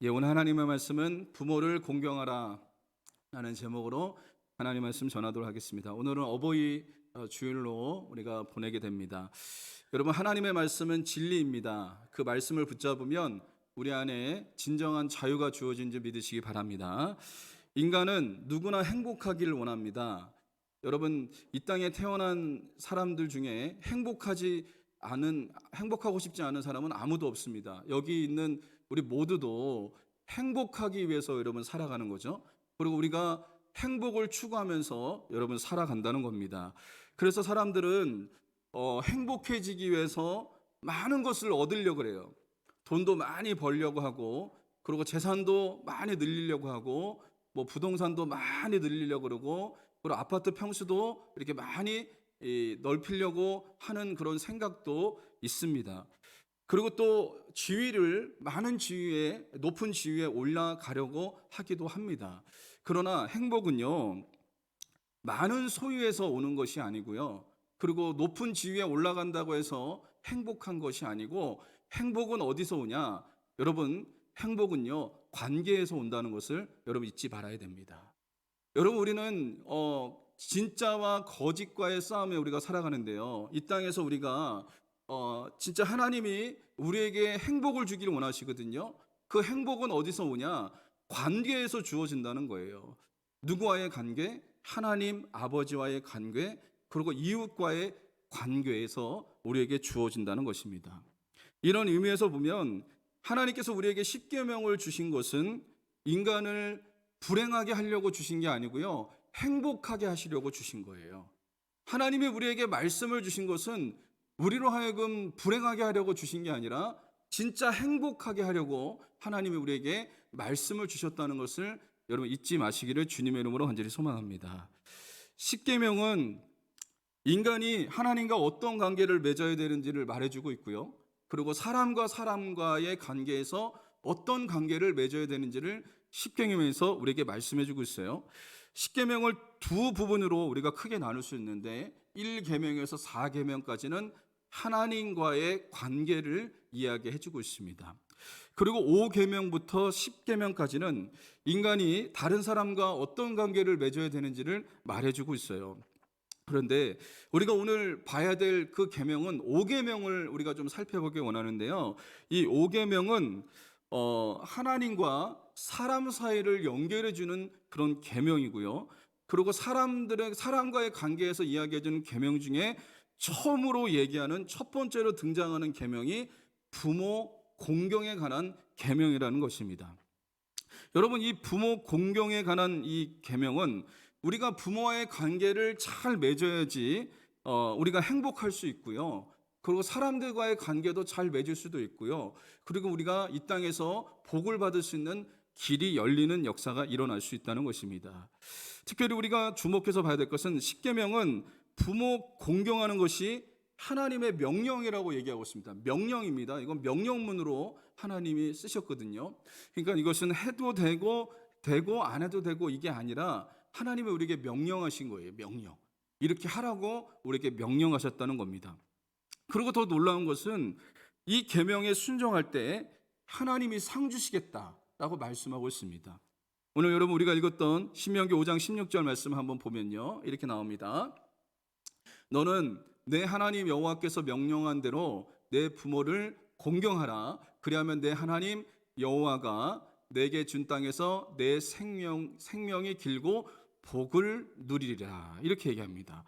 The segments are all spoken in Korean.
오늘 하나님의 말씀은 부모를 공경하라 라는 제목으로 하나님의 말씀 전하도록 하겠습니다. 오늘은 어버이 주일로 우리가 보내게 됩니다. 여러분, 하나님의 말씀은 진리입니다. 그 말씀을 붙잡으면 우리 안에 진정한 자유가 주어진 줄 믿으시기 바랍니다. 인간은 누구나 행복하기를 원합니다. 여러분, 이 땅에 태어난 사람들 중에 행복하고 싶지 않은 사람은 아무도 없습니다. 여기 있는 우리 모두도 행복하기 위해서 여러분 살아가는 거죠. 그리고 우리가 행복을 추구하면서 여러분 살아간다는 겁니다. 그래서 사람들은 행복해지기 위해서 많은 것을 얻으려고 그래요. 돈도 많이 벌려고 하고, 그리고 재산도 많이 늘리려고 하고, 뭐 부동산도 많이 늘리려고 그러고, 그리고 아파트 평수도 이렇게 많이 넓히려고 하는 그런 생각도 있습니다. 그리고 또 많은 지위에, 높은 지위에 올라가려고 하기도 합니다. 그러나 행복은요, 많은 소유에서 오는 것이 아니고요. 그리고 높은 지위에 올라간다고 해서 행복한 것이 아니고, 행복은 어디서 오냐? 여러분, 행복은요, 관계에서 온다는 것을 여러분 잊지 말아야 됩니다. 여러분, 우리는 진짜와 거짓과의 싸움에 우리가 살아가는데요. 이 땅에서 우리가 진짜 하나님이 우리에게 행복을 주기를 원하시거든요. 그 행복은 어디서 오냐? 관계에서 주어진다는 거예요. 누구와의 관계? 하나님 아버지와의 관계, 그리고 이웃과의 관계에서 우리에게 주어진다는 것입니다. 이런 의미에서 보면 하나님께서 우리에게 십계명을 주신 것은 인간을 불행하게 하려고 주신 게 아니고요, 행복하게 하시려고 주신 거예요. 하나님이 우리에게 말씀을 주신 것은 우리로 하여금 불행하게 하려고 주신 게 아니라 진짜 행복하게 하려고 하나님이 우리에게 말씀을 주셨다는 것을 여러분 잊지 마시기를 주님의 이름으로 간절히 소망합니다. 십계명은 인간이 하나님과 어떤 관계를 맺어야 되는지를 말해주고 있고요. 그리고 사람과 사람과의 관계에서 어떤 관계를 맺어야 되는지를 십계명에서 우리에게 말씀해주고 있어요. 십계명을 두 부분으로 우리가 크게 나눌 수 있는데 1계명에서 4계명까지는 하나님과의 관계를 이야기해주고 있습니다. 그리고 5계명부터 10계명까지는 인간이 다른 사람과 어떤 관계를 맺어야 되는지를 말해주고 있어요. 그런데 우리가 오늘 봐야 될 그 계명은 5계명을 우리가 좀 살펴보기 원하는데요. 이 5계명은 하나님과 사람 사이를 연결해 주는 그런 계명이고요. 그리고 사람과의 관계에서 이야기해 주는 계명 중에 처음으로 얘기하는 첫 번째로 등장하는 계명이 부모 공경에 관한 계명이라는 것입니다. 여러분, 이 부모 공경에 관한 이 계명은 우리가 부모와의 관계를 잘 맺어야지 우리가 행복할 수 있고요. 그리고 사람들과의 관계도 잘 맺을 수도 있고요. 그리고 우리가 이 땅에서 복을 받을 수 있는 길이 열리는 역사가 일어날 수 있다는 것입니다. 특별히 우리가 주목해서 봐야 될 것은 십계명은 부모 공경하는 것이 하나님의 명령이라고 얘기하고 있습니다. 명령입니다. 이건 명령문으로 하나님이 쓰셨거든요. 그러니까 이것은 해도 되고 안 해도 되고 이게 아니라 하나님이 우리에게 명령하신 거예요. 명령. 이렇게 하라고 우리에게 명령하셨다는 겁니다. 그리고 더 놀라운 것은 이 계명에 순종할 때 하나님이 상 주시겠다라고 말씀하고 있습니다. 오늘 여러분 우리가 읽었던 신명기 5장 16절 말씀 한번 보면요, 이렇게 나옵니다. 너는 내 하나님 여호와께서 명령한 대로 내 부모를 공경하라. 그리하면 내 하나님 여호와가 내게 준 땅에서 내 생명이 길고 복을 누리리라. 이렇게 얘기합니다.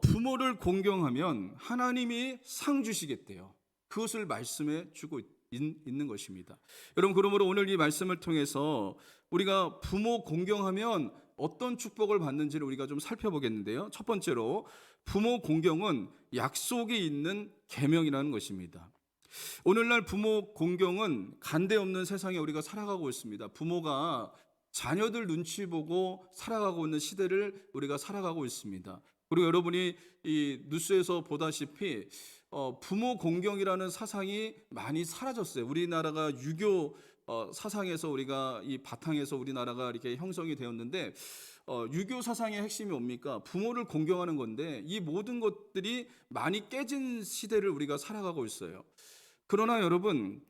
부모를 공경하면 하나님이 상 주시겠대요. 그것을 말씀해 주고 있는 것입니다. 여러분, 그러므로 오늘 이 말씀을 통해서 우리가 부모 공경하면 어떤 축복을 받는지를 우리가 좀 살펴보겠는데요. 첫 번째로 부모 공경은 약속이 있는 계명이라는 것입니다. 오늘날 부모 공경은 간대 없는 세상에 우리가 살아가고 있습니다. 부모가 자녀들 눈치 보고 살아가고 있는 시대를 우리가 살아가고 있습니다. 그리고 여러분이 이 뉴스에서 보다시피 부모 공경이라는 사상이 많이 사라졌어요. 우리나라가 유교 사상에서 우리가 이 바탕에서 우리나라가 이렇게 형성이 되었는데, 유교 사상의 핵심이 뭡니까? 부모를 공경하는 건데 이 모든 것들이 많이 깨진 시대를 우리가 살아가고 있어요. 그러나 여러분,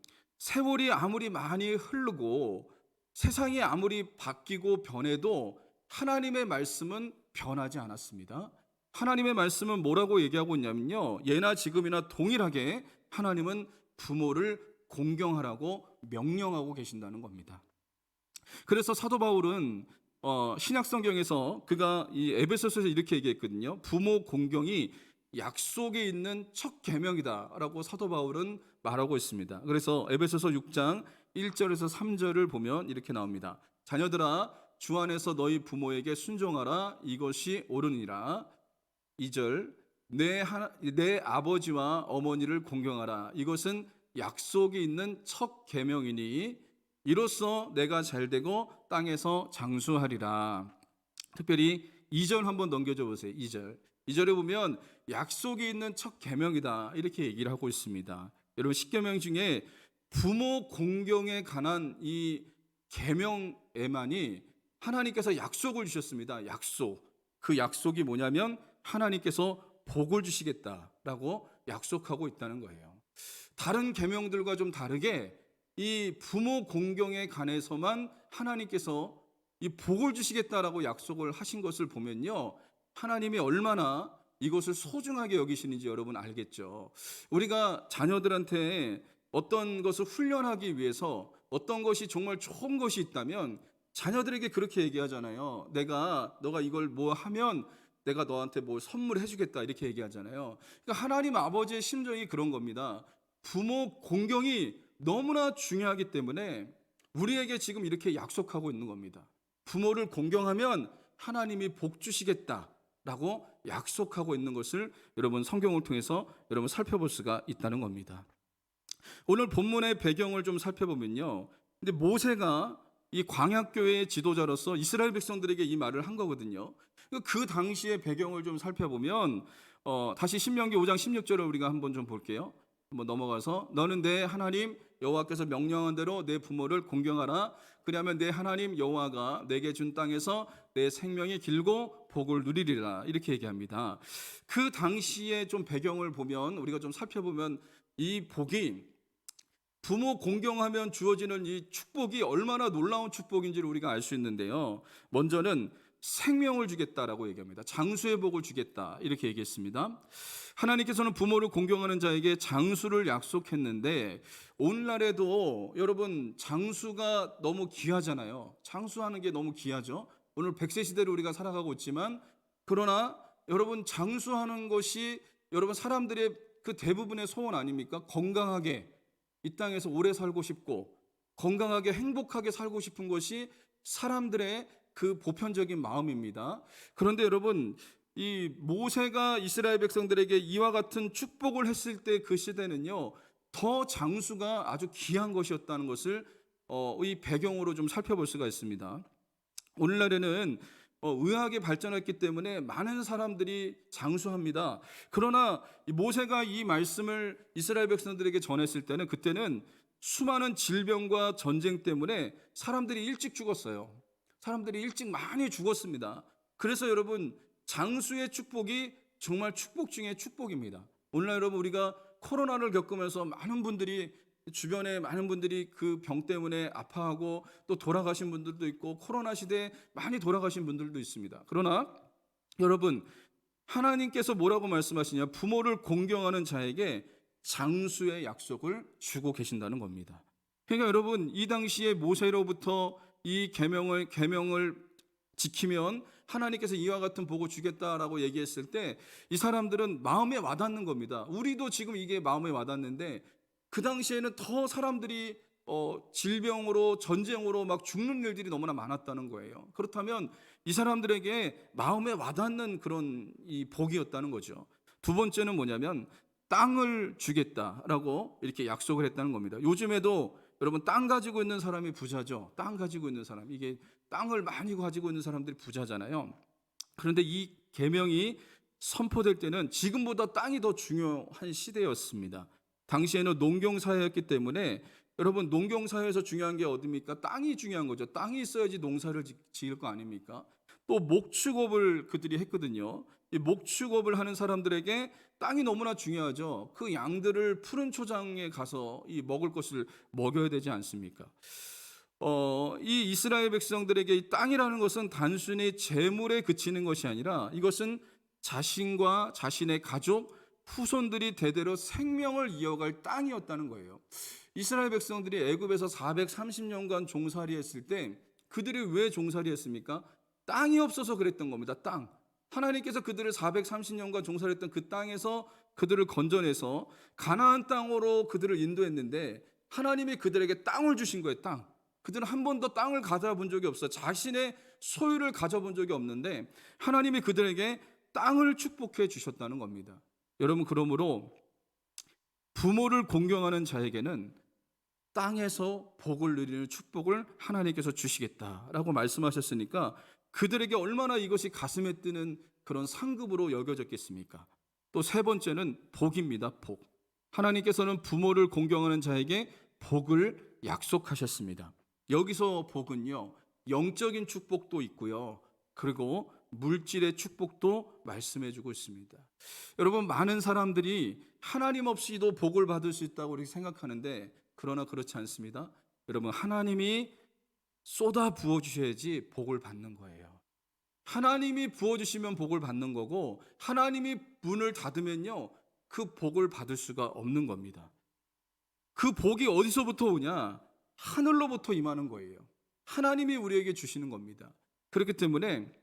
세월이 아무리 많이 흐르고 세상이 아무리 바뀌고 변해도 하나님의 말씀은 변하지 않았습니다. 하나님의 말씀은 뭐라고 얘기하고 있냐면요, 예나 지금이나 동일하게 하나님은 부모를 공경하라고 명령하고 계신다는 겁니다. 그래서 사도 바울은 신약 성경에서 그가 이 에베소서에서 이렇게 얘기했거든요. 부모 공경이 약속에 있는 첫 계명이다라고 사도 바울은 말하고 있습니다. 그래서 에베소서 6장 1절에서 3절을 보면 이렇게 나옵니다. 자녀들아, 주 안에서 너희 부모에게 순종하라. 이것이 옳으니라. 2절, 내 아버지와 어머니를 공경하라. 이것은 약속이 있는 첫 계명이니 이로써 내가 잘되고 땅에서 장수하리라. 특별히 2절 한번 넘겨줘 보세요. 2절. 2절에 보면 약속이 있는 첫 계명이다 이렇게 얘기를 하고 있습니다. 여러분, 10계명 중에 부모 공경에 관한 이 계명에만이 하나님께서 약속을 주셨습니다. 약속. 그 약속이 뭐냐면 하나님께서 복을 주시겠다라고 약속하고 있다는 거예요. 다른 계명들과 좀 다르게 이 부모 공경에 관해서만 하나님께서 이 복을 주시겠다라고 약속을 하신 것을 보면요, 하나님이 얼마나 이것을 소중하게 여기시는지 여러분 알겠죠. 우리가 자녀들한테 어떤 것을 훈련하기 위해서 어떤 것이 정말 좋은 것이 있다면 자녀들에게 그렇게 얘기하잖아요. 너가 이걸 뭐 하면 내가 너한테 뭐 선물해 주겠다 이렇게 얘기하잖아요. 그러니까 하나님 아버지의 심정이 그런 겁니다. 부모 공경이 너무나 중요하기 때문에 우리에게 지금 이렇게 약속하고 있는 겁니다. 부모를 공경하면 하나님이 복 주시겠다라고 약속하고 있는 것을 여러분 성경을 통해서 여러분 살펴볼 수가 있다는 겁니다. 오늘 본문의 배경을 좀 살펴보면요, 근데 모세가 이 광야교회의 지도자로서 이스라엘 백성들에게 이 말을 한 거거든요. 그 당시의 배경을 좀 살펴보면 다시 신명기 5장 16절을 우리가 한번 좀 볼게요. 한번 넘어가서, 너는 내 하나님 여호와께서 명령한 대로 내 부모를 공경하라. 그리하면 내 하나님 여호와가 내게 준 땅에서 내 생명이 길고 복을 누리리라. 이렇게 얘기합니다. 그 당시의 좀 배경을 보면 우리가 좀 살펴보면 이 복이 부모 공경하면 주어지는 이 축복이 얼마나 놀라운 축복인지를 우리가 알 수 있는데요. 먼저는 생명을 주겠다라고 얘기합니다. 장수의 복을 주겠다 이렇게 얘기했습니다. 하나님께서는 부모를 공경하는 자에게 장수를 약속했는데 오늘날에도 여러분 장수가 너무 귀하잖아요. 장수하는 게 너무 귀하죠. 오늘 100세 시대를 우리가 살아가고 있지만 그러나 여러분 장수하는 것이 여러분 사람들의 그 대부분의 소원 아닙니까? 건강하게 이 땅에서 오래 살고 싶고 건강하게 행복하게 살고 싶은 것이 사람들의 그 보편적인 마음입니다. 그런데 여러분, 이 모세가 이스라엘 백성들에게 이와 같은 축복을 했을 때 그 시대는요, 더 장수가 아주 귀한 것이었다는 것을 이 배경으로 좀 살펴볼 수가 있습니다. 오늘날에는 의학이 발전했기 때문에 많은 사람들이 장수합니다. 그러나 모세가 이 말씀을 이스라엘 백성들에게 전했을 때는 그때는 수많은 질병과 전쟁 때문에 사람들이 일찍 죽었어요. 사람들이 일찍 많이 죽었습니다. 그래서 여러분 장수의 축복이 정말 축복 중에 축복입니다. 오늘날 여러분 우리가 코로나를 겪으면서 많은 분들이 주변에 많은 분들이 그 병 때문에 아파하고 또 돌아가신 분들도 있고 코로나 시대에 많이 돌아가신 분들도 있습니다. 그러나 여러분 하나님께서 뭐라고 말씀하시냐? 부모를 공경하는 자에게 장수의 약속을 주고 계신다는 겁니다. 그러니까 여러분 이 당시에 모세로부터 이 계명을 지키면 하나님께서 이와 같은 복을 주겠다라고 얘기했을 때 이 사람들은 마음에 와닿는 겁니다. 우리도 지금 이게 마음에 와닿는데 그 당시에는 더 사람들이 질병으로 전쟁으로 막 죽는 일들이 너무나 많았다는 거예요. 그렇다면 이 사람들에게 마음에 와닿는 그런 이 복이었다는 거죠. 두 번째는 뭐냐면 땅을 주겠다라고 이렇게 약속을 했다는 겁니다. 요즘에도 여러분 땅 가지고 있는 사람이 부자죠. 땅 가지고 있는 사람, 이게 땅을 많이 가지고 있는 사람들이 부자잖아요. 그런데 이 계명이 선포될 때는 지금보다 땅이 더 중요한 시대였습니다. 당시에는 농경사회였기 때문에 여러분 농경사회에서 중요한 게 어디입니까? 땅이 중요한 거죠. 땅이 있어야지 농사를 지을 거 아닙니까? 또 목축업을 그들이 했거든요. 이 목축업을 하는 사람들에게 땅이 너무나 중요하죠. 그 양들을 푸른 초장에 가서 이 먹을 것을 먹여야 되지 않습니까? 이 이스라엘 백성들에게 이 땅이라는 것은 단순히 재물에 그치는 것이 아니라 이것은 자신과 자신의 가족, 후손들이 대대로 생명을 이어갈 땅이었다는 거예요. 이스라엘 백성들이 애굽에서 430년간 종살이 했을 때 그들이 왜 종살이 했습니까? 땅이 없어서 그랬던 겁니다. 땅. 하나님께서 그들을 430년간 종살했던 그 땅에서 그들을 건져내서 가나안 땅으로 그들을 인도했는데 하나님이 그들에게 땅을 주신 거예요. 땅. 그들은 한 번도 땅을 가져본 적이 없어요. 자신의 소유를 가져본 적이 없는데 하나님이 그들에게 땅을 축복해 주셨다는 겁니다. 여러분, 그러므로 부모를 공경하는 자에게는 땅에서 복을 누리는 축복을 하나님께서 주시겠다라고 말씀하셨으니까 그들에게 얼마나 이것이 가슴에 뜨는 그런 상급으로 여겨졌겠습니까? 또 세 번째는 복입니다. 복. 하나님께서는 부모를 공경하는 자에게 복을 약속하셨습니다. 여기서 복은요, 영적인 축복도 있고요, 그리고 물질의 축복도 말씀해주고 있습니다. 여러분, 많은 사람들이 하나님 없이도 복을 받을 수 있다고 이렇게 생각하는데 그러나 그렇지 않습니다. 여러분, 하나님이 쏟아 부어 주셔야지 복을 받는 거예요. 하나님이 부어 주시면 복을 받는 거고 하나님이 문을 닫으면요, 그 복을 받을 수가 없는 겁니다. 그 복이 어디서부터 오냐? 하늘로부터 임하는 거예요. 하나님이 우리에게 주시는 겁니다. 그렇기 때문에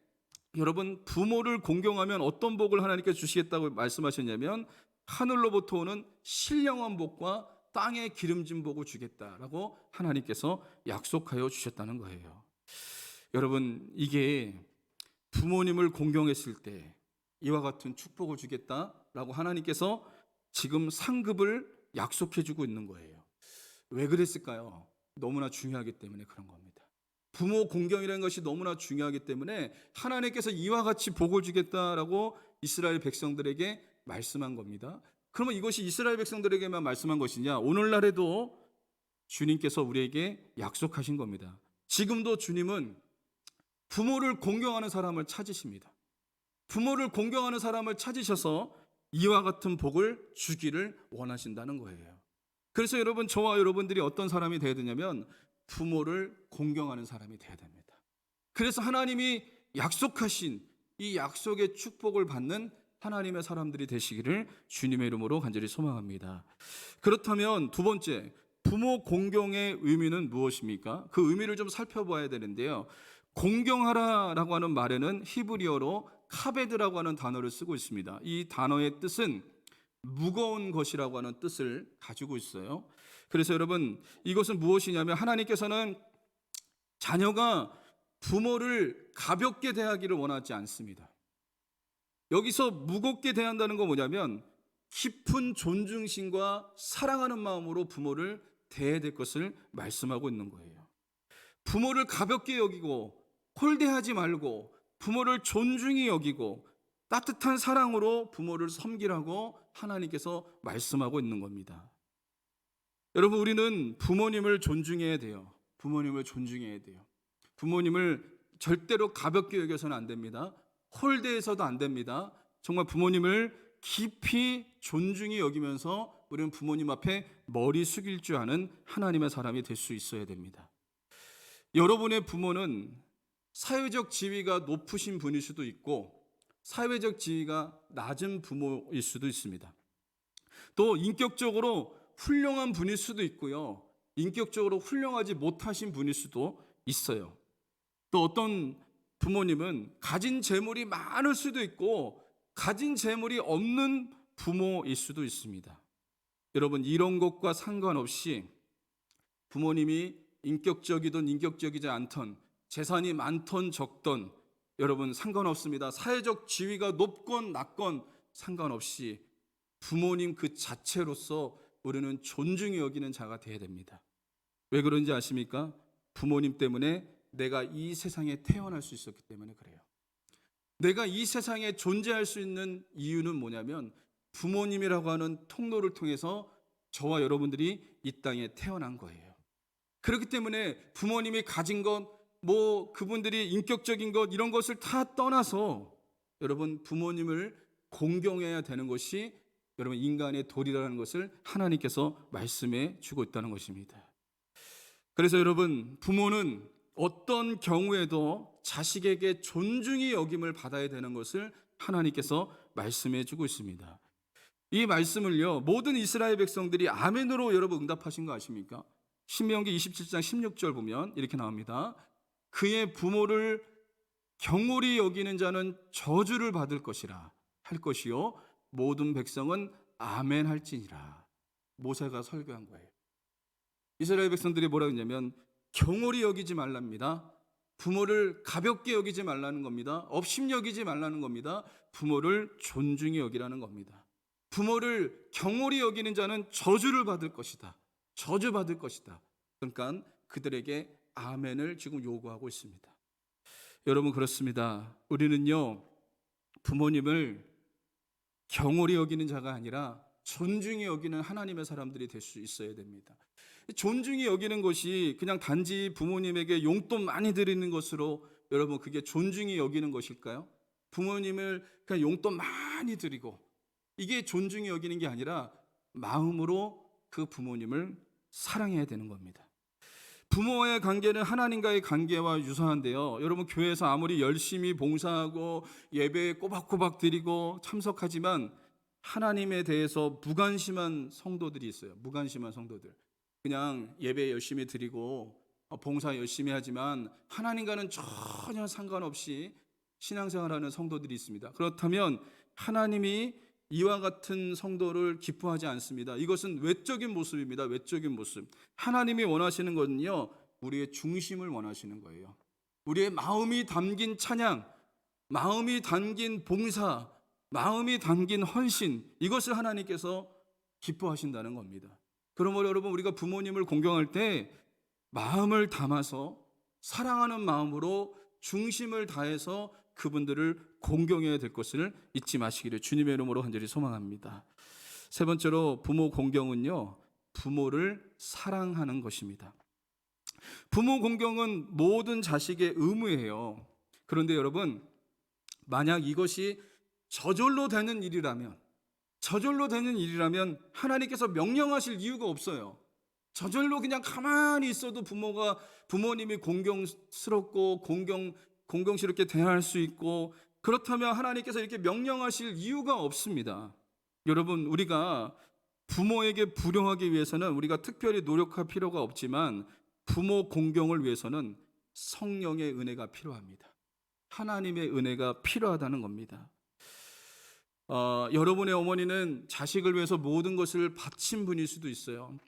여러분, 부모를 공경하면 어떤 복을 하나님께 주시겠다고 말씀하셨냐면 하늘로부터 오는 신령한 복과 땅에 기름진 복을 주겠다라고 하나님께서 약속하여 주셨다는 거예요. 여러분, 이게 부모님을 공경했을 때 이와 같은 축복을 주겠다라고 하나님께서 지금 상급을 약속해 주고 있는 거예요. 왜 그랬을까요? 너무나 중요하기 때문에 그런 겁니다. 부모 공경이라는 것이 너무나 중요하기 때문에 하나님께서 이와 같이 복을 주겠다라고 이스라엘 백성들에게 말씀한 겁니다. 그러면 이것이 이스라엘 백성들에게만 말씀한 것이냐? 오늘날에도 주님께서 우리에게 약속하신 겁니다. 지금도 주님은 부모를 공경하는 사람을 찾으십니다. 부모를 공경하는 사람을 찾으셔서 이와 같은 복을 주기를 원하신다는 거예요. 그래서 여러분, 저와 여러분들이 어떤 사람이 되어야 되냐면 부모를 공경하는 사람이 되어야 됩니다. 그래서 하나님이 약속하신 이 약속의 축복을 받는 하나님의 사람들이 되시기를 주님의 이름으로 간절히 소망합니다. 그렇다면 두 번째, 부모 공경의 의미는 무엇입니까? 그 의미를 좀 살펴봐야 되는데요. 공경하라라고 하는 말에는 히브리어로 카베드라고 하는 단어를 쓰고 있습니다. 이 단어의 뜻은 무거운 것이라고 하는 뜻을 가지고 있어요. 그래서 여러분, 이것은 무엇이냐면 하나님께서는 자녀가 부모를 가볍게 대하기를 원하지 않습니다. 여기서 무겁게 대한다는 건 뭐냐면 깊은 존중심과 사랑하는 마음으로 부모를 대해야 될 것을 말씀하고 있는 거예요. 부모를 가볍게 여기고 홀대하지 말고 부모를 존중히 여기고 따뜻한 사랑으로 부모를 섬기라고 하나님께서 말씀하고 있는 겁니다. 여러분, 우리는 부모님을 존중해야 돼요. 부모님을 존중해야 돼요. 부모님을 절대로 가볍게 여겨서는 안 됩니다. 홀대해서도 안 됩니다. 정말 부모님을 깊이 존중히 여기면서 우리는 부모님 앞에 머리 숙일 줄 아는 하나님의 사람이 될 수 있어야 됩니다. 여러분의 부모는 사회적 지위가 높으신 분일 수도 있고 사회적 지위가 낮은 부모일 수도 있습니다. 또 인격적으로 훌륭한 분일 수도 있고요, 인격적으로 훌륭하지 못하신 분일 수도 있어요. 또 어떤 부모님은 가진 재물이 많을 수도 있고 가진 재물이 없는 부모일 수도 있습니다. 여러분, 이런 것과 상관없이 부모님이 인격적이든 인격적이지 않던, 재산이 많던 적던 여러분 상관없습니다. 사회적 지위가 높건 낮건 상관없이 부모님 그 자체로서 우리는 존중히 여기는 자가 되어야 됩니다. 왜 그런지 아십니까? 부모님 때문에 내가 이 세상에 태어날 수 있었기 때문에 그래요. 내가 이 세상에 존재할 수 있는 이유는 뭐냐면 부모님이라고 하는 통로를 통해서 저와 여러분들이 이 땅에 태어난 거예요. 그렇기 때문에 부모님이 가진 것 뭐 그분들이 인격적인 것 이런 것을 다 떠나서 여러분 부모님을 공경해야 되는 것이 여러분 인간의 도리라는 것을 하나님께서 말씀해 주고 있다는 것입니다. 그래서 여러분 부모는 어떤 경우에도 자식에게 존중의 여김을 받아야 되는 것을 하나님께서 말씀해 주고 있습니다. 이 말씀을요 모든 이스라엘 백성들이 아멘으로 여러분 응답하신 거 아십니까? 신명기 27장 16절 보면 이렇게 나옵니다. 그의 부모를 경홀히 여기는 자는 저주를 받을 것이라 할 것이요 모든 백성은 아멘 할지니라. 모세가 설교한 거예요. 이스라엘 백성들이 뭐라고 했냐면 경홀히 여기지 말랍니다. 부모를 가볍게 여기지 말라는 겁니다. 업심 여기지 말라는 겁니다. 부모를 존중히 여기라는 겁니다. 부모를 경홀히 여기는 자는 저주를 받을 것이다. 저주받을 것이다. 그러니까 그들에게 아멘을 지금 요구하고 있습니다. 여러분 그렇습니다. 우리는요 부모님을 경홀히 여기는 자가 아니라 존중히 여기는 하나님의 사람들이 될 수 있어야 됩니다. 존중히 여기는 것이 그냥 단지 부모님에게 용돈 많이 드리는 것으로 여러분 그게 존중히 여기는 것일까요? 부모님을 그냥 용돈 많이 드리고 이게 존중히 여기는 게 아니라 마음으로 그 부모님을 사랑해야 되는 겁니다. 부모와의 관계는 하나님과의 관계와 유사한데요. 여러분 교회에서 아무리 열심히 봉사하고 예배에 꼬박꼬박 드리고 참석하지만 하나님에 대해서 무관심한 성도들이 있어요. 무관심한 성도들. 그냥 예배 열심히 드리고 봉사 열심히 하지만 하나님과는 전혀 상관없이 신앙생활하는 성도들이 있습니다. 그렇다면 하나님이 이와 같은 성도를 기뻐하지 않습니다. 이것은 외적인 모습입니다. 외적인 모습. 하나님이 원하시는 것은요, 우리의 중심을 원하시는 거예요. 우리의 마음이 담긴 찬양, 마음이 담긴 봉사, 마음이 담긴 헌신, 이것을 하나님께서 기뻐하신다는 겁니다. 그러므로 여러분 우리가 부모님을 공경할 때 마음을 담아서 사랑하는 마음으로 중심을 다해서 그분들을 공경해야 될 것을 잊지 마시기를 주님의 이름으로 간절히 소망합니다. 세 번째로 부모 공경은요 부모를 사랑하는 것입니다. 부모 공경은 모든 자식의 의무예요. 그런데 여러분 만약 이것이 저절로 되는 일이라면 하나님께서 명령하실 이유가 없어요. 저절로 그냥 가만히 있어도 부모님이 공경스럽고 공경스럽게 대할 수 있고 그렇다면 하나님께서 이렇게 명령하실 이유가 없습니다. 여러분 우리가 부모에게 불효하기 위해서는 우리가 특별히 노력할 필요가 없지만 부모 공경을 위해서는 성령의 은혜가 필요합니다. 하나님의 은혜가 필요하다는 겁니다. 여러분의 어머니는 자식을 위해서 모든 것을 바친 분일 수도 있어요.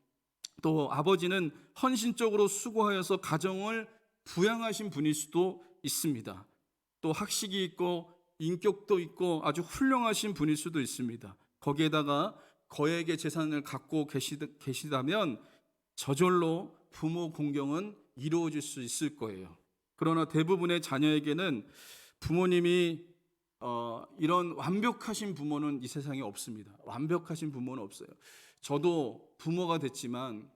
또 아버지는 헌신적으로 수고하여서 가정을 부양하신 분일 수도 있습니다. 또 학식이 있고 인격도 있고 아주 훌륭하신 분일 수도 있습니다. 거기에다가 거액의 재산을 갖고 계시다면 저절로 부모 공경은 이루어질 수 있을 거예요. 그러나 대부분의 자녀에게는 부모님이 이런 완벽하신 부모는 이 세상에 없습니다. 완벽하신 부모는 없어요. 저도 부모가 됐지만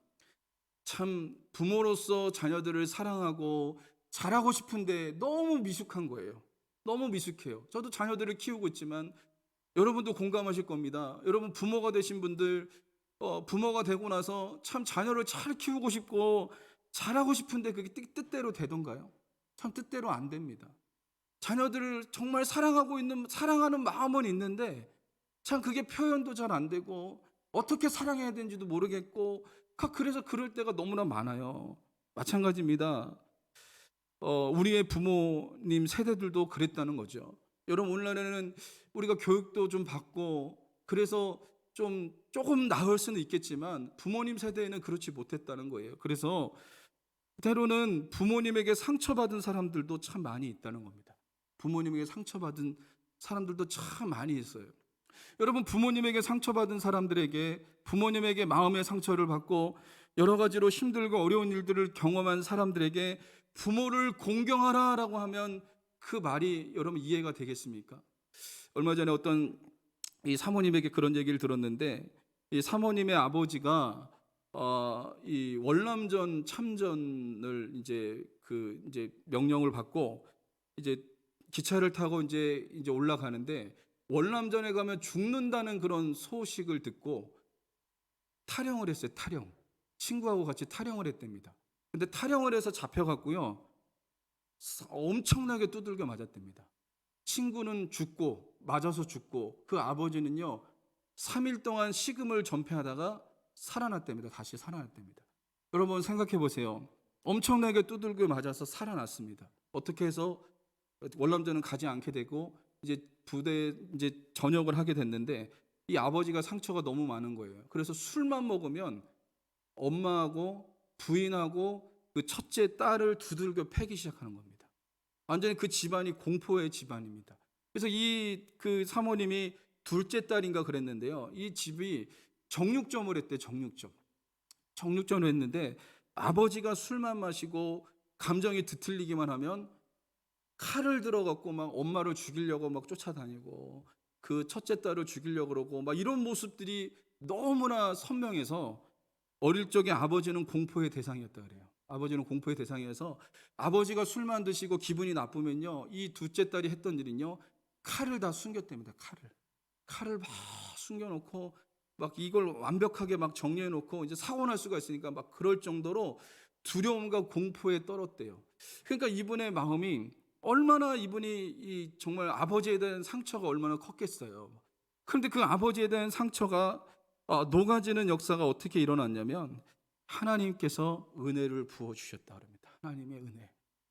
참 부모로서 자녀들을 사랑하고 잘하고 싶은데 너무 미숙한 거예요. 너무 미숙해요. 저도 자녀들을 키우고 있지만 여러분도 공감하실 겁니다. 여러분 부모가 되신 분들 부모가 되고 나서 참 자녀를 잘 키우고 싶고 잘하고 싶은데 그게 뜻대로 되던가요? 참 뜻대로 안 됩니다. 자녀들을 정말 사랑하는 마음은 있는데 참 그게 표현도 잘 안 되고 어떻게 사랑해야 되는지도 모르겠고 그래서 그럴 때가 너무나 많아요. 마찬가지입니다. 우리의 부모님 세대들도 그랬다는 거죠. 여러분 오늘날에는 우리가 교육도 좀 받고 그래서 조금 나을 수는 있겠지만 부모님 세대에는 그렇지 못했다는 거예요. 그래서 때로는 부모님에게 상처받은 사람들도 참 많이 있다는 겁니다. 부모님에게 상처받은 사람들도 참 많이 있어요. 여러분 부모님에게 상처받은 사람들에게 부모님에게 마음의 상처를 받고 여러 가지로 힘들고 어려운 일들을 경험한 사람들에게 부모를 공경하라라고 하면 그 말이 여러분 이해가 되겠습니까? 얼마 전에 어떤 이 사모님에게 그런 얘기를 들었는데 이 사모님의 아버지가 이 월남전 참전을 이제 명령을 받고 이제 기차를 타고 이제 올라가는데, 월남전에 가면 죽는다는 그런 소식을 듣고 탈영을 했어요. 탈영. 친구하고 같이 탈영을 했답니다. 근데 탈영을 해서 잡혀갔고요. 엄청나게 두들겨 맞았답니다. 친구는 죽고 맞아서 죽고, 그 아버지는요 3일 동안 식음을 전폐하다가 살아났답니다. 다시 살아났답니다. 여러분 생각해 보세요. 엄청나게 두들겨 맞아서 살아났습니다. 어떻게 해서 월남전은 가지 않게 되고 이제 부대에 이제 전역을 하게 됐는데, 이 아버지가 상처가 너무 많은 거예요. 그래서 술만 먹으면 엄마하고 부인하고 그 첫째 딸을 두들겨 패기 시작하는 겁니다. 완전히 그 집안이 공포의 집안입니다. 그래서 그 사모님이 둘째 딸인가 그랬는데요. 이 집이 정육점을 했대. 정육점을 했는데, 아버지가 술만 마시고 감정이 뒤틀리기만 하면 칼을 들어갖고 막 엄마를 죽이려고 막 쫓아다니고, 그 첫째 딸을 죽이려고 그러고 막 이런 모습들이 너무나 선명해서 어릴 적에 아버지는 공포의 대상이었다 그래요. 아버지는 공포의 대상이어서 아버지가 술만 드시고 기분이 나쁘면요, 이 둘째 딸이 했던 일은요, 칼을 다 숨겼답니다. 칼을 막 숨겨놓고 막 이걸 완벽하게 막 정리해놓고 이제 사고 날 수가 있으니까 막 그럴 정도로 두려움과 공포에 떨었대요. 그러니까 이분의 마음이 얼마나, 이분이 정말 아버지에 대한 상처가 얼마나 컸겠어요. 그런데 그 아버지에 대한 상처가 녹아지는 역사가 어떻게 일어났냐면, 하나님께서 은혜를 부어주셨다 그럽니다.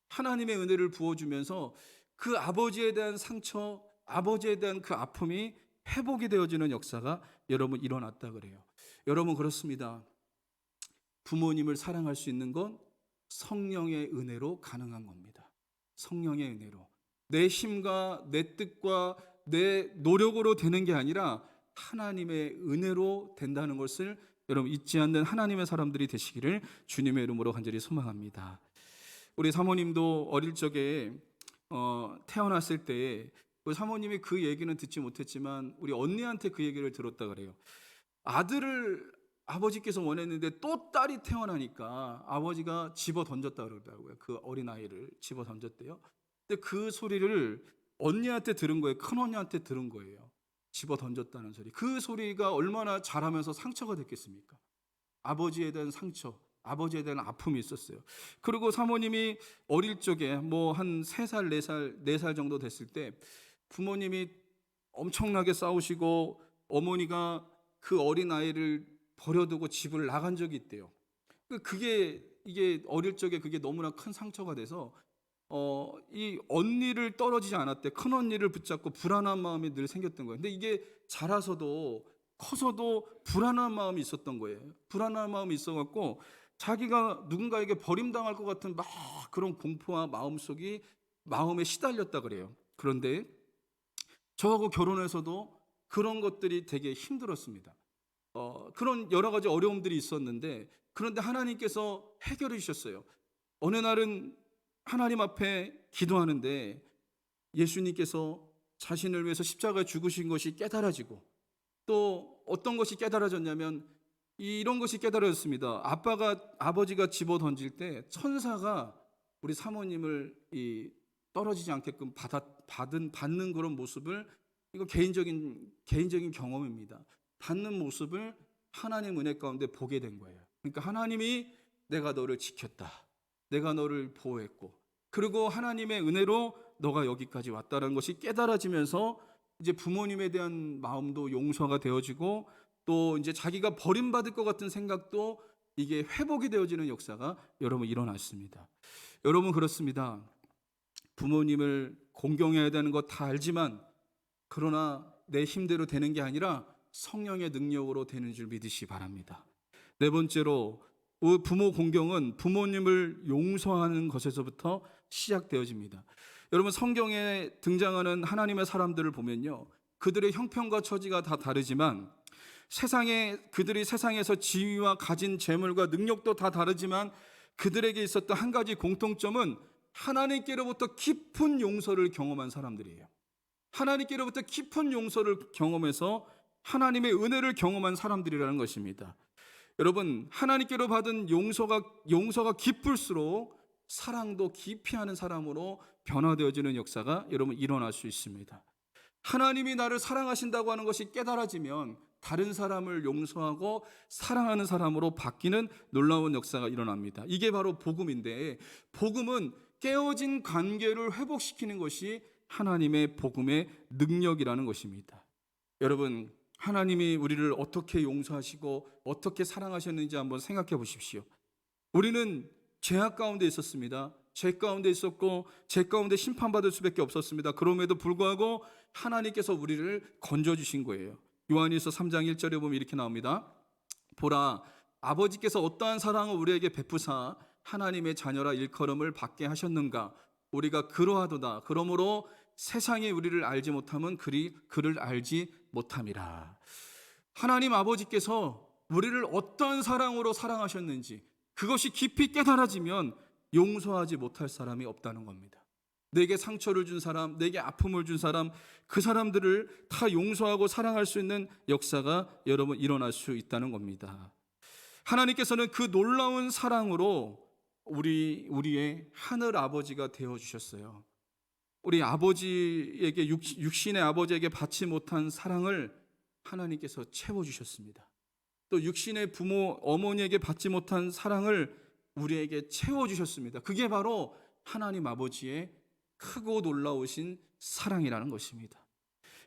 하나님의 은혜를 부어주면서 그 아버지에 대한 상처, 아버지에 대한 그 아픔이 회복이 되어지는 역사가 여러분 일어났다 그래요. 여러분 그렇습니다. 부모님을 사랑할 수 있는 건 성령의 은혜로 가능한 겁니다. 성령의 은혜로. 내 힘과 내 뜻과 내 노력으로 되는 게 아니라 하나님의 은혜로 된다는 것을 여러분 잊지 않는 하나님의 사람들이 되시기를 주님의 이름으로 간절히 소망합니다. 우리 사모님도 어릴 적에 태어났을 때 그 사모님이 그 얘기는 듣지 못했지만 우리 언니한테 그 얘기를 들었다 그래요. 아들을 아버지께서 원했는데 또 딸이 태어나니까 아버지가 집어 던졌다 그러더라고요. 그 어린아이를 집어 던졌대요. 근데 그 소리를 언니한테 들은 거예요. 큰 언니한테 들은 거예요. 집어 던졌다는 소리. 그 소리가 얼마나 자라면서 상처가 됐겠습니까? 아버지에 대한 상처, 아버지에 대한 아픔이 있었어요. 그리고 사모님이 어릴 적에 뭐 한 3살, 4살 정도 됐을 때 부모님이 엄청나게 싸우시고 어머니가 그 어린아이를 버려두고 집을 나간 적이 있대요. 이게 어릴 적에 그게 너무나 큰 상처가 돼서 이 언니를 떨어지지 않았대. 큰 언니를 붙잡고 불안한 마음이 늘 생겼던 거예요. 근데 이게 자라서도 커서도 불안한 마음이 있었던 거예요. 불안한 마음이 있어갖고 자기가 누군가에게 버림당할 것 같은 막 그런 공포와 마음에 시달렸다 그래요. 그런데 저하고 결혼해서도 그런 것들이 되게 힘들었습니다. 그런 여러 가지 어려움들이 있었는데, 그런데 하나님께서 해결해 주셨어요. 어느 날은 하나님 앞에 기도하는데 예수님께서 자신을 위해서 십자가에 죽으신 것이 깨달아지고, 또 어떤 것이 깨달아졌냐면 이런 것이 깨달아졌습니다. 아버지가 집어 던질 때 천사가 우리 사모님을 떨어지지 않게끔 받는 그런 모습을, 이거 개인적인 경험입니다. 받는 모습을 하나님 은혜 가운데 보게 된 거예요. 그러니까 하나님이 내가 너를 지켰다, 내가 너를 보호했고, 그리고 하나님의 은혜로 너가 여기까지 왔다는 것이 깨달아지면서 이제 부모님에 대한 마음도 용서가 되어지고, 또 이제 자기가 버림받을 것 같은 생각도 이게 회복이 되어지는 역사가 여러분 일어났습니다. 여러분 그렇습니다. 부모님을 공경해야 되는 것 다 알지만, 그러나 내 힘대로 되는 게 아니라 성령의 능력으로 되는 줄 믿으시 바랍니다. 네 번째로, 부모 공경은 부모님을 용서하는 것에서부터 시작되어집니다. 여러분 성경에 등장하는 하나님의 사람들을 보면요, 그들의 형편과 처지가 다 다르지만, 그들이 세상에서 지위와 가진 재물과 능력도 다 다르지만 그들에게 있었던 한 가지 공통점은 하나님께로부터 깊은 용서를 경험한 사람들이에요. 하나님께로부터 깊은 용서를 경험해서 하나님의 은혜를 경험한 사람들이라는 것입니다. 여러분, 하나님께로 받은 용서가 깊을수록 사랑도 깊이 하는 사람으로 변화되어지는 역사가 여러분 일어날 수 있습니다. 하나님이 나를 사랑하신다고 하는 것이 깨달아지면 다른 사람을 용서하고 사랑하는 사람으로 바뀌는 놀라운 역사가 일어납니다. 이게 바로 복음인데, 복음은 깨어진 관계를 회복시키는 것이 하나님의 복음의 능력이라는 것입니다. 여러분, 하나님이 우리를 어떻게 용서하시고 어떻게 사랑하셨는지 한번 생각해 보십시오. 우리는 죄악 가운데 있었습니다. 죄 가운데 있었고 죄 가운데 심판받을 수밖에 없었습니다. 그럼에도 불구하고 하나님께서 우리를 건져주신 거예요. 요한일서 3장 1절에 보면 이렇게 나옵니다. 보라, 아버지께서 어떠한 사랑을 우리에게 베푸사 하나님의 자녀라 일컬음을 받게 하셨는가. 우리가 그러하도다. 그러므로 세상이 우리를 알지 못함은 그를 알지 못함이라. 하나님 아버지께서 우리를 어떤 사랑으로 사랑하셨는지 그것이 깊이 깨달아지면 용서하지 못할 사람이 없다는 겁니다. 내게 상처를 준 사람, 내게 아픔을 준 사람, 그 사람들을 다 용서하고 사랑할 수 있는 역사가 여러분 일어날 수 있다는 겁니다. 하나님께서는 그 놀라운 사랑으로 우리의 하늘 아버지가 되어 주셨어요. 우리 아버지에게 육신의 아버지에게 받지 못한 사랑을 하나님께서 채워 주셨습니다. 또 육신의 부모 어머니에게 받지 못한 사랑을 우리에게 채워 주셨습니다. 그게 바로 하나님 아버지의 크고 놀라우신 사랑이라는 것입니다.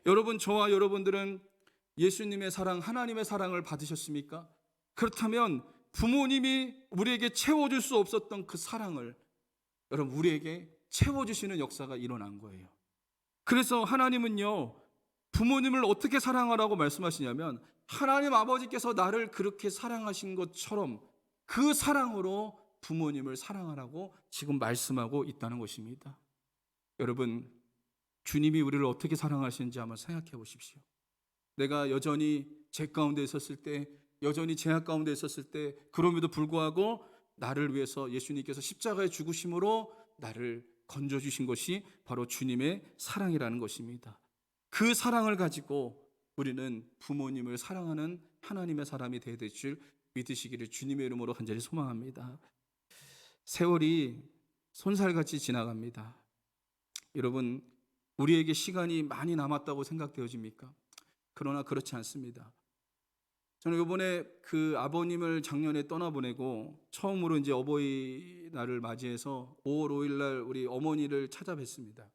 여러분, 저와 여러분들은 예수님의 사랑, 하나님의 사랑을 받으셨습니까? 그렇다면 부모님이 우리에게 채워줄 수 없었던 그 사랑을 여러분 우리에게 채워주시는 역사가 일어난 거예요. 그래서 하나님은요, 부모님을 어떻게 사랑하라고 말씀하시냐면 하나님 아버지께서 나를 그렇게 사랑하신 것처럼 그 사랑으로 부모님을 사랑하라고 지금 말씀하고 있다는 것입니다. 여러분, 주님이 우리를 어떻게 사랑하시는지 한번 생각해 보십시오. 내가 여전히 죄 가운데 있었을 때, 여전히 죄악 가운데 있었을 때, 그럼에도 불구하고 나를 위해서 예수님께서 십자가에 죽으심으로 나를 건져주신 것이 바로 주님의 사랑이라는 것입니다. 그 사랑을 가지고 우리는 부모님을 사랑하는 하나님의 사람이 되어야 될 줄 믿으시기를 주님의 이름으로 간절히 소망합니다. 세월이 손살같이 지나갑니다. 여러분, 우리에게 시간이 많이 남았다고 생각되어집니까? 그러나 그렇지 않습니다. 저는 이번에 그 아버님을 작년에 떠나보내고 처음으로 이제 어버이날을 맞이해서 5월 5일 날 우리 어머니를 찾아뵀습니다.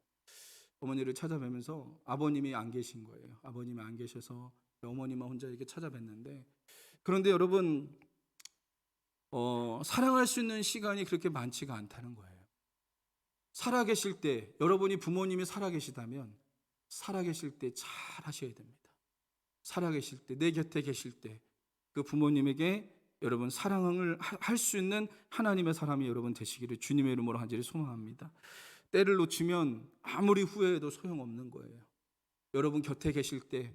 어머니를 찾아뵈면서 아버님이 안 계신 거예요. 아버님이 안 계셔서 어머니만 혼자 이렇게 찾아뵀는데, 그런데 여러분, 사랑할 수 있는 시간이 그렇게 많지가 않다는 거예요. 살아계실 때, 여러분이 부모님이 살아계시다면 살아계실 때 잘 하셔야 됩니다. 살아계실 때, 내 곁에 계실 때 그 부모님에게 여러분 사랑을 할 수 있는 하나님의 사람이 여러분 되시기를 주님의 이름으로 간절히 소망합니다. 때를 놓치면 아무리 후회해도 소용없는 거예요. 여러분 곁에 계실 때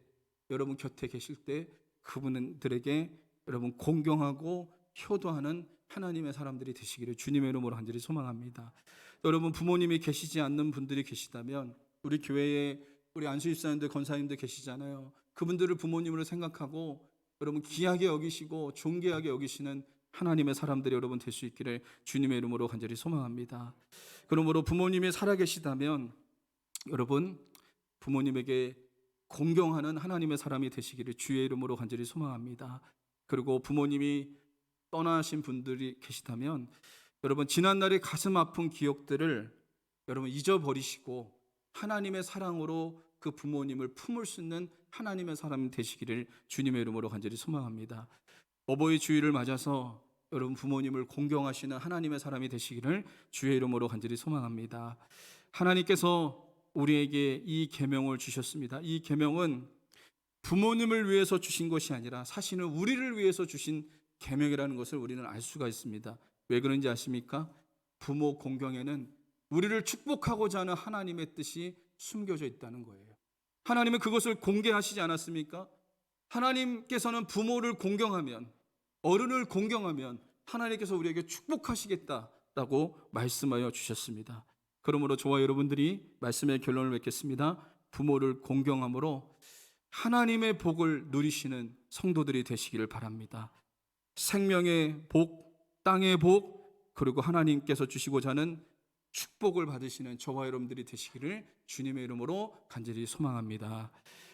그분들에게 여러분 공경하고 효도하는 하나님의 사람들이 되시기를 주님의 이름으로 간절히 소망합니다. 여러분, 부모님이 계시지 않는 분들이 계시다면 우리 교회에 우리 안수집사님들, 권사님들 계시잖아요. 그분들을 부모님으로 생각하고 여러분 귀하게 여기시고 존귀하게 여기시는 하나님의 사람들이 여러분 될 수 있기를 주님의 이름으로 간절히 소망합니다. 그러므로 부모님이 살아계시다면 여러분 부모님에게 공경하는 하나님의 사람이 되시기를 주의 이름으로 간절히 소망합니다. 그리고 부모님이 떠나신 분들이 계시다면 여러분 지난날의 가슴 아픈 기억들을 여러분 잊어버리시고 하나님의 사랑으로 그 부모님을 품을 수 있는 하나님의 사람이 되시기를 주님의 이름으로 간절히 소망합니다. 어버이 주일을 맞아서 여러분 부모님을 공경하시는 하나님의 사람이 되시기를 주의 이름으로 간절히 소망합니다. 하나님께서 우리에게 이 계명을 주셨습니다. 이 계명은 부모님을 위해서 주신 것이 아니라 사실은 우리를 위해서 주신 계명이라는 것을 우리는 알 수가 있습니다. 왜 그런지 아십니까? 부모 공경에는 우리를 축복하고자 하는 하나님의 뜻이 숨겨져 있다는 거예요. 하나님은 그것을 공개하시지 않았습니까? 하나님께서는 부모를 공경하면, 어른을 공경하면 하나님께서 우리에게 축복하시겠다라고 말씀하여 주셨습니다. 그러므로 저와 여러분들이 말씀의 결론을 맺겠습니다. 부모를 공경함으로 하나님의 복을 누리시는 성도들이 되시기를 바랍니다. 생명의 복, 땅의 복, 그리고 하나님께서 주시고자 하는 축복을 받으시는 저와 여러분들이 되시기를 주님의 이름으로 간절히 소망합니다.